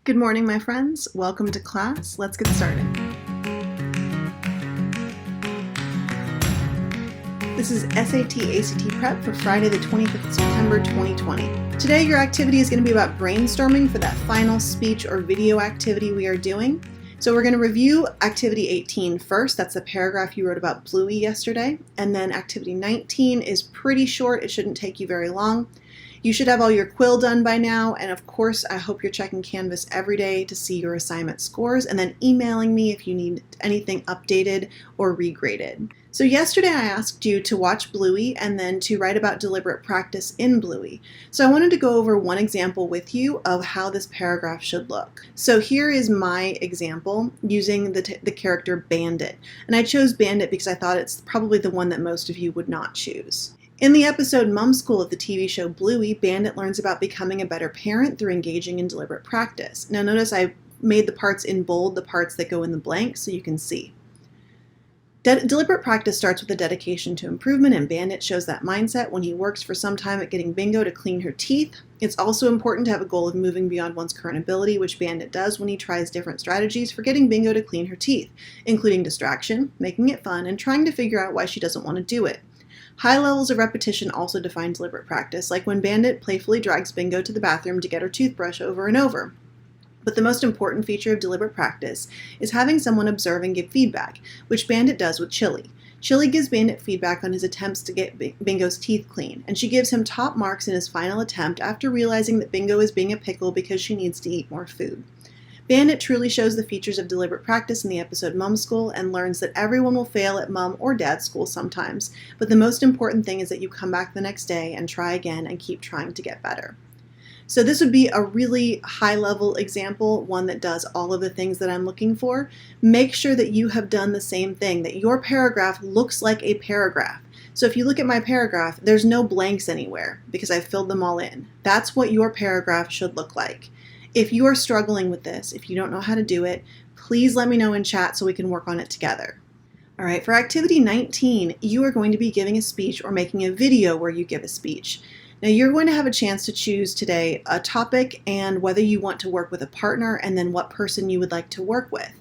Good morning, my friends. Welcome to class. Let's get started. This is SAT/ACT Prep for Friday the 25th of September 2020. Today your activity is going to be about brainstorming for that final speech or video activity we are doing. So we're going to review activity 18 first. That's the paragraph you wrote about Bluey yesterday. And then activity 19 is pretty short. It shouldn't take you very long. You should have all your quill done by now, and of course I hope you're checking Canvas every day to see your assignment scores and then emailing me if you need anything updated or regraded. So yesterday I asked you to watch Bluey and then to write about deliberate practice in Bluey. So I wanted to go over one example with you of how this paragraph should look. So here is my example using the character Bandit, and I chose Bandit because I thought it's probably the one that most of you would not choose. In the episode Mum School of the TV show Bluey, Bandit learns about becoming a better parent through engaging in deliberate practice. Now notice I made the parts in bold, the parts that go in the blank, so you can see. Deliberate practice starts with a dedication to improvement, and Bandit shows that mindset when he works for some time at getting Bingo to clean her teeth. It's also important to have a goal of moving beyond one's current ability, which Bandit does when he tries different strategies for getting Bingo to clean her teeth, including distraction, making it fun, and trying to figure out why she doesn't want to do it. High levels of repetition also define deliberate practice, like when Bandit playfully drags Bingo to the bathroom to get her toothbrush over and over. But the most important feature of deliberate practice is having someone observe and give feedback, which Bandit does with Chili. Chili gives Bandit feedback on his attempts to get Bingo's teeth clean, and she gives him top marks in his final attempt after realizing that Bingo is being a pickle because she needs to eat more food. Bandit truly shows the features of deliberate practice in the episode Mum School and learns that everyone will fail at mum or dad's school sometimes, but the most important thing is that you come back the next day and try again and keep trying to get better. So this would be a really high-level example, one that does all of the things that I'm looking for. Make sure that you have done the same thing, that your paragraph looks like a paragraph. So if you look at my paragraph, there's no blanks anywhere because I filled them all in. That's what your paragraph should look like. If you are struggling with this, if you don't know how to do it, please let me know in chat so we can work on it together. All right, for activity 19, you are going to be giving a speech or making a video where you give a speech. Now you're going to have a chance to choose today a topic and whether you want to work with a partner and then what person you would like to work with.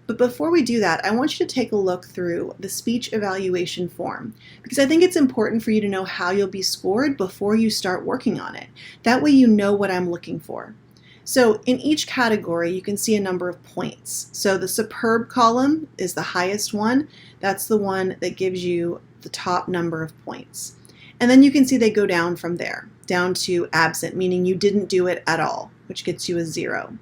But before we do that, I want you to take a look through the speech evaluation form because I think it's important for you to know how you'll be scored before you start working on it. That way you know what I'm looking for. So in each category, you can see a number of points. So the superb column is the highest one. That's the one that gives you the top number of points. And then you can see they go down from there, down to absent, meaning you didn't do it at all, which gets you a 0.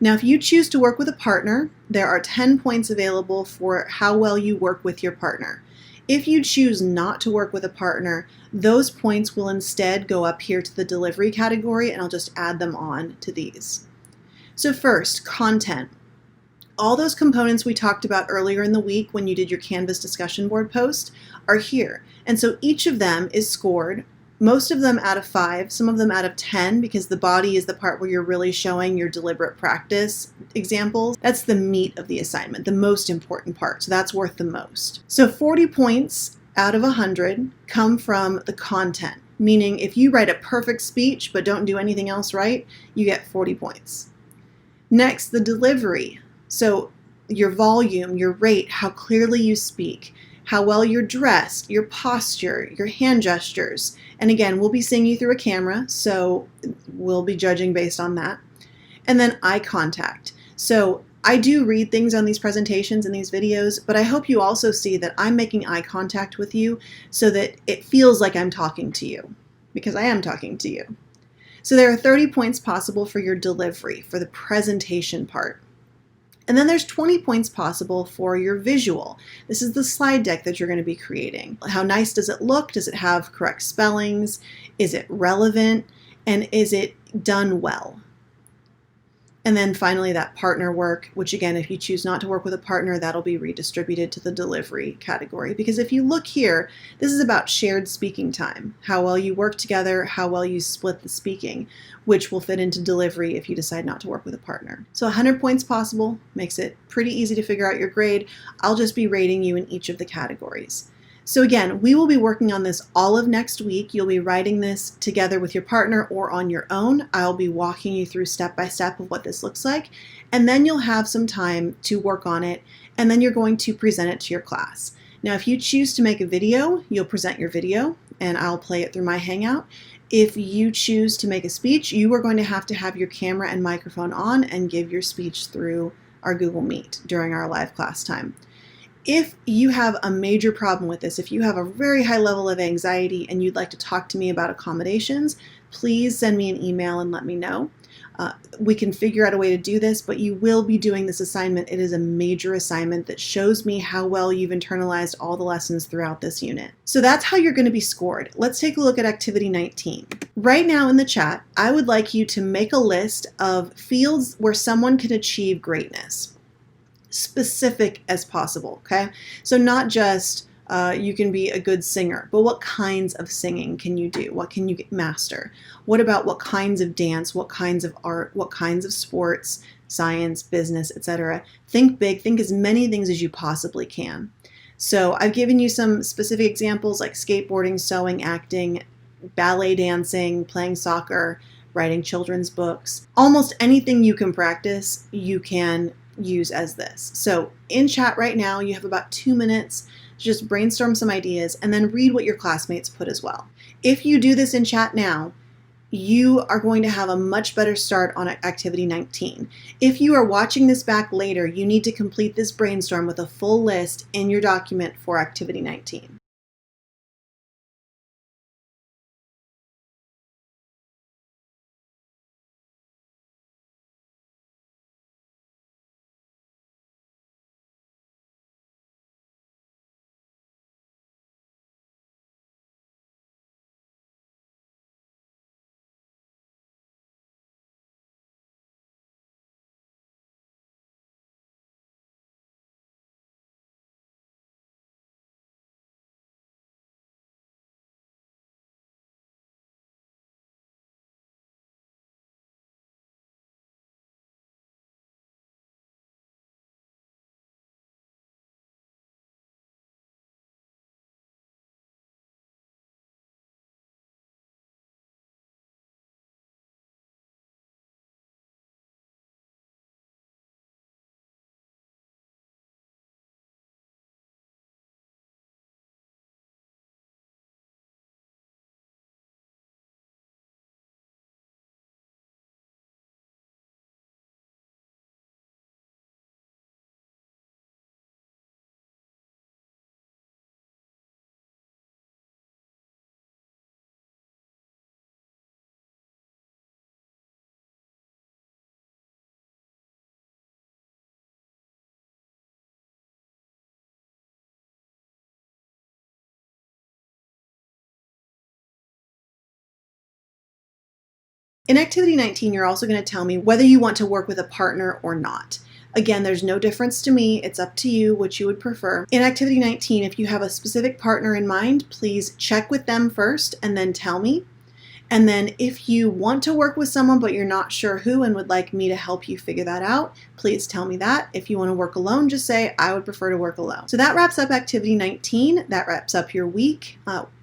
Now, if you choose to work with a partner, there are 10 points available for how well you work with your partner. If you choose not to work with a partner, those points will instead go up here to the delivery category, and I'll just add them on to these. So first, content. All those components we talked about earlier in the week when you did your Canvas discussion board post are here. And so each of them is scored, most of them out of 5, some of them out of 10, because the body is the part where you're really showing your deliberate practice examples. That's the meat of the assignment, the most important part. So that's worth the most. So 40 points out of 100 come from the content, meaning if you write a perfect speech but don't do anything else right, you get 40 points. Next, the delivery. So your volume, your rate, how clearly you speak, how well you're dressed, your posture, your hand gestures. And again, we'll be seeing you through a camera, so we'll be judging based on that. And then eye contact. So I do read things on these presentations and these videos, but I hope you also see that I'm making eye contact with you so that it feels like I'm talking to you, because I am talking to you. So there are 30 points possible for your delivery, for the presentation part. And then there's 20 points possible for your visual. This is the slide deck that you're going to be creating. How nice does it look? Does it have correct spellings? Is it relevant? And is it done well? And then finally that partner work, which again, if you choose not to work with a partner, that'll be redistributed to the delivery category. Because if you look here, this is about shared speaking time, how well you work together, how well you split the speaking, which will fit into delivery if you decide not to work with a partner. So 100 points possible, makes it pretty easy to figure out your grade. I'll just be rating you in each of the categories. So again, we will be working on this all of next week. You'll be writing this together with your partner or on your own. I'll be walking you through step by step of what this looks like, and then you'll have some time to work on it, and then you're going to present it to your class. Now, if you choose to make a video, you'll present your video, and I'll play it through my Hangout. If you choose to make a speech, you are going to have your camera and microphone on and give your speech through our Google Meet during our live class time. If you have a major problem with this, if you have a very high level of anxiety and you'd like to talk to me about accommodations, please send me an email and let me know. We can figure out a way to do this, but you will be doing this assignment. It is a major assignment that shows me how well you've internalized all the lessons throughout this unit. So that's how you're going to be scored. Let's take a look at activity 19. Right now in the chat, I would like you to make a list of fields where someone can achieve greatness. Specific as possible, okay? So not just you can be a good singer, but what kinds of singing can you do? What can you master? What about what kinds of dance, what kinds of art, what kinds of sports, science, business, etc.? Think big, think as many things as you possibly can. So I've given you some specific examples like skateboarding, sewing, acting, ballet dancing, playing soccer, writing children's books. Almost anything you can practice, you can use as this. So in chat right now, you have about 2 minutes to just brainstorm some ideas and then read what your classmates put as well. If you do this in chat now, you are going to have a much better start on activity 19. If you are watching this back later, you need to complete this brainstorm with a full list in your document for activity 19. In activity 19, you're also going to tell me whether you want to work with a partner or not. Again, there's no difference to me. It's up to you what you would prefer. In activity 19, if you have a specific partner in mind, please check with them first and then tell me. And then if you want to work with someone but you're not sure who and would like me to help you figure that out, please tell me that. If you want to work alone, just say, I would prefer to work alone. So that wraps up activity 19. That wraps up your week.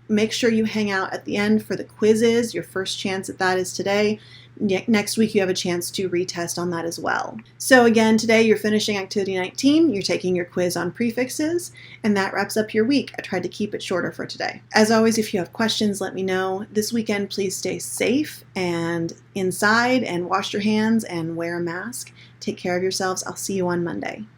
Make sure you hang out at the end for the quizzes. Your first chance at that is today. Next week you have a chance to retest on that as well. So again, today you're finishing activity 19, you're taking your quiz on prefixes, and that wraps up your week. I tried to keep it shorter for today. As always, if you have questions, let me know. This weekend, please stay safe and inside and wash your hands and wear a mask. Take care of yourselves. I'll see you on Monday.